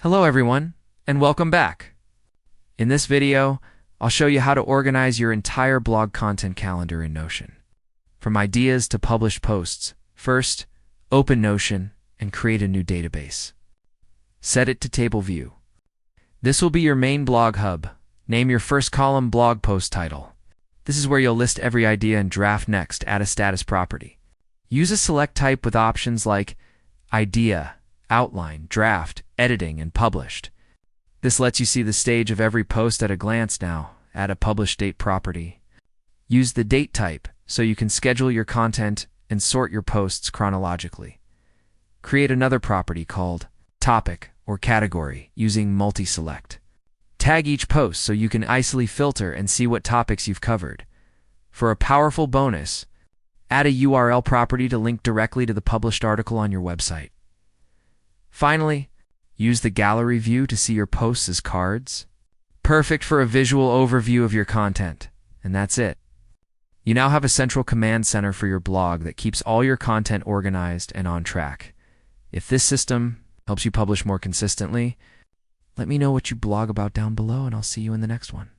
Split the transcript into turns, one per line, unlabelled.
Hello everyone, and welcome back. In this video, I'll show you how to organize your entire blog content calendar in Notion. From ideas to published posts, first, open Notion and create a new database. Set it to table view. This will be your main blog hub. Name your first column blog post title. This is where you'll list every idea and draft next, add a status property. Use a select type with options like idea, outline, draft, editing, and published. This lets you see the stage of every post at a glance now. Add a publish date property. Use the date type so you can schedule your content and sort your posts chronologically. Create another property called topic or category using multi-select. Tag each post so you can easily filter and see what topics you've covered. For a powerful bonus, add a URL property to link directly to the published article on your website. Finally, use the gallery view to see your posts as cards. Perfect for a visual overview of your content. And that's it. You now have a central command center for your blog that keeps all your content organized and on track. If this system helps you publish more consistently, let me know what you blog about down below, and I'll see you in the next one.